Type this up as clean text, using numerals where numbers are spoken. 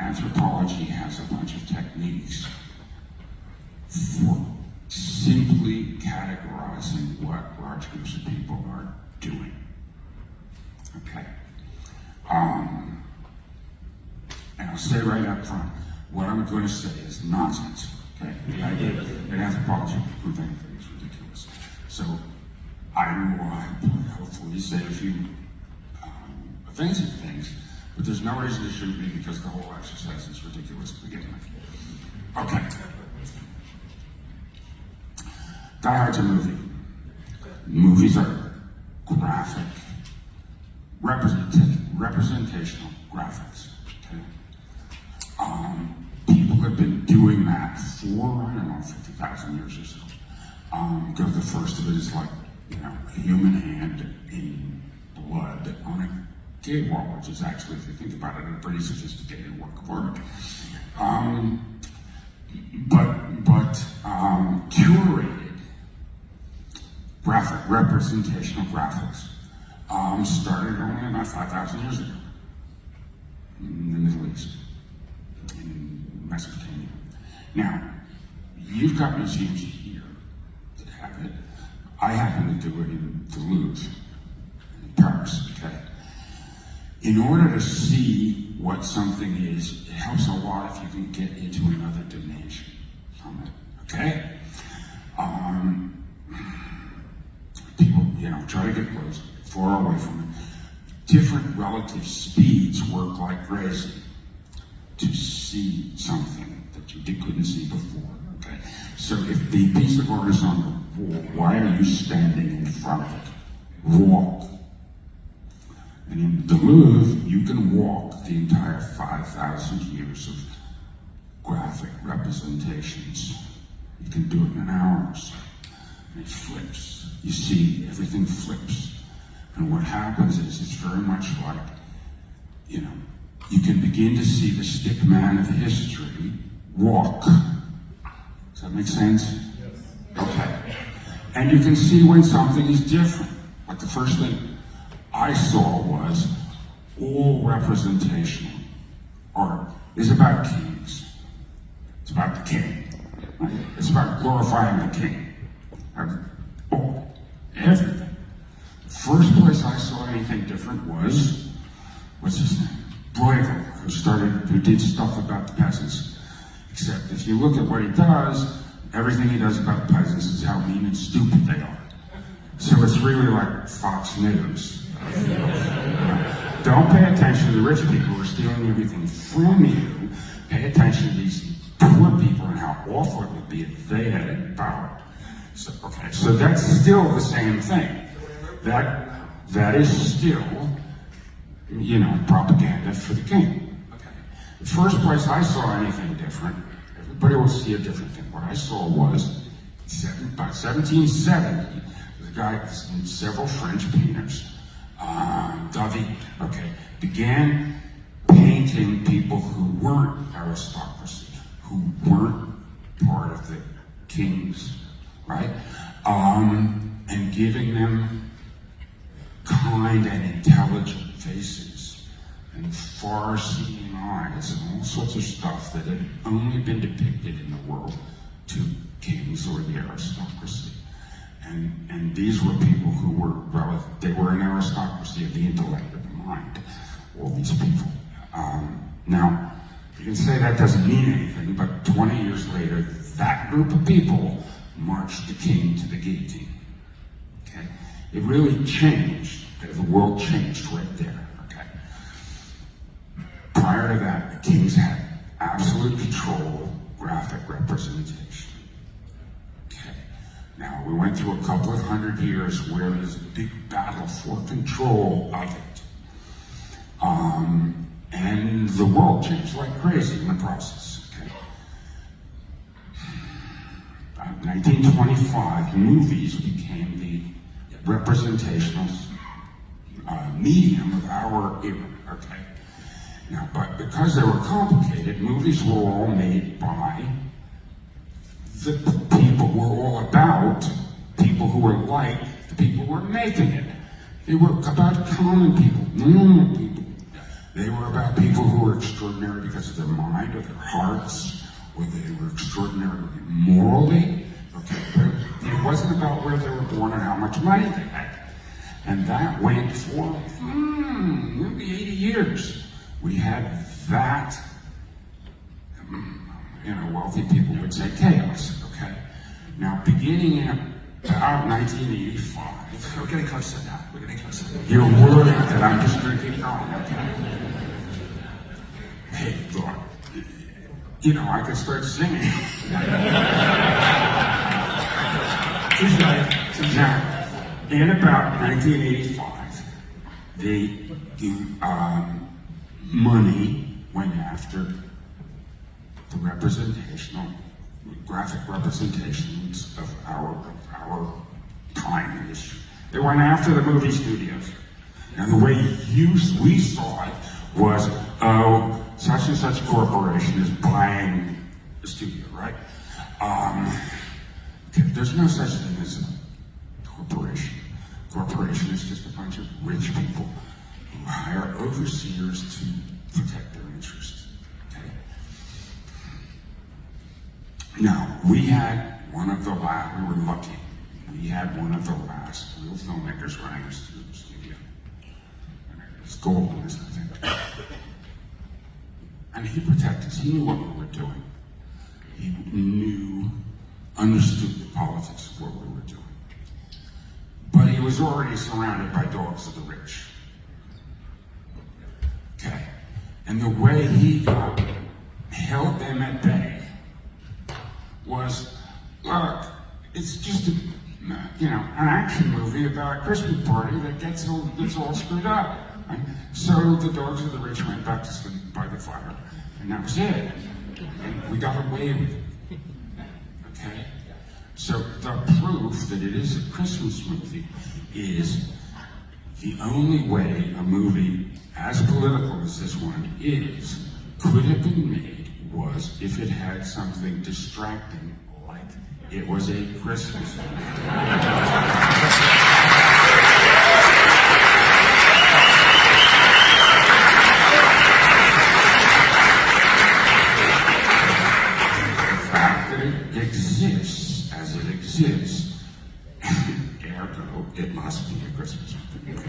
anthropology has a bunch of techniques for simply categorizing what large groups of people are doing. Okay. And I'll say right up front, what I'm going to say is nonsense. Okay. The idea that anthropology can prove anything is ridiculous. So I will hopefully say a few offensive things, but there's no reason it shouldn't be, because the whole exercise is ridiculous to begin with. Okay. Die Hard's a movie. Movies are graphic, representational graphics. Okay? People have been doing that for, I don't know, 50,000 years or so. Because the first of it is like, a human hand in blood on a cave wall, which is actually, if you think about it, a pretty sophisticated work of art. But curated representational graphics started only about 5,000 years ago in the Middle East, in Mesopotamia. Now, you've got museums here that have it. I happen to do it in the Louvre, in Paris, okay? In order to see what something is, it helps a lot if you can get into another dimension from it, okay? People, try to get close, far away from it. Different relative speeds work like crazy to see something that you couldn't see before, okay? So if the piece of art is on the wall, why are you standing in front of it? Walk. And in the Louvre, you can walk the entire 5,000 years of graphic representations. You can do it in an hour or so. And it flips. You see, everything flips. And what happens is, it's very much like, you can begin to see the stick man of history walk. Does that make sense? Yes. Okay. And you can see when something is different. Like the first thing I saw was all representational art is about kings. It's about the king. Right? It's about glorifying the king. Everything. The first place I saw anything different was, what's his name? Bruegel, who did stuff about the peasants. Except if you look at what he does, everything he does about the peasants is how mean and stupid they are. So it's really like Fox News. Don't pay attention to the rich people who are stealing everything from you. Pay attention to these poor people and how awful it would be if they had any power. So that's still the same thing. That is still, propaganda for the king. Okay. The first place I saw anything different, everybody will see a different thing. What I saw was, by 1770, the guy in several French painters, David, began painting people who weren't aristocracy, who weren't part of the kings, right? And giving them kind and intelligent faces and far-seeing eyes and all sorts of stuff that had only been depicted in the world to kings or the aristocracy. And these were people who were they were an aristocracy of the intellect, of the mind, all these people. Now, you can say that doesn't mean anything, but 20 years later, that group of people marched the king to the guillotine. Okay? It really changed. The world changed right there. Okay? Prior to that, the kings had absolute control of graphic representation. Okay? Now, we went through a couple of hundred years where there's a big battle for control of it. And the world changed like crazy in the process. Okay? 1925, movies became the representational medium of our era, okay? Now, but because they were complicated, movies were all made by the people who were all about people who were like the people who were making it. They were about common people, normal people. They were about people who were extraordinary because of their mind or their hearts, or they were extraordinary morally. Okay, but it wasn't about where they were born and how much money they had. And that went for maybe 80 years. We had that, wealthy people would say chaos, okay? Now, beginning in about 1985. We're getting close to that. We're getting close to that. You're worried that I'm just going to keep going, okay? Hey, look, I could start singing. Now, in about 1985, the money went after the graphic representations of our time in this. They went after the movie studios. And the way we saw it was, such and such corporation is buying the studio, right? There's no such thing as a corporation. Corporation is just a bunch of rich people who hire overseers to protect their interests. Okay? Now, we had one of the last, we were lucky, we had one of the last real filmmakers running a studio. It's Golden, isn't it? And he protected us. He knew what we were doing. He understood the politics of what we were doing. But he was already surrounded by dogs of the rich. Okay. And the way he held them at bay was, look, it's just an action movie about a Christmas party that gets all screwed up. Right? So the dogs of the rich went back to sleep by the fire, and that was it. And we got away with it. Okay? So the proof that it is a Christmas movie is the only way a movie as political as this one could have been made was if it had something distracting, like it was a Christmas movie. Exists as it exists, ergo, it must be a Christmas movie.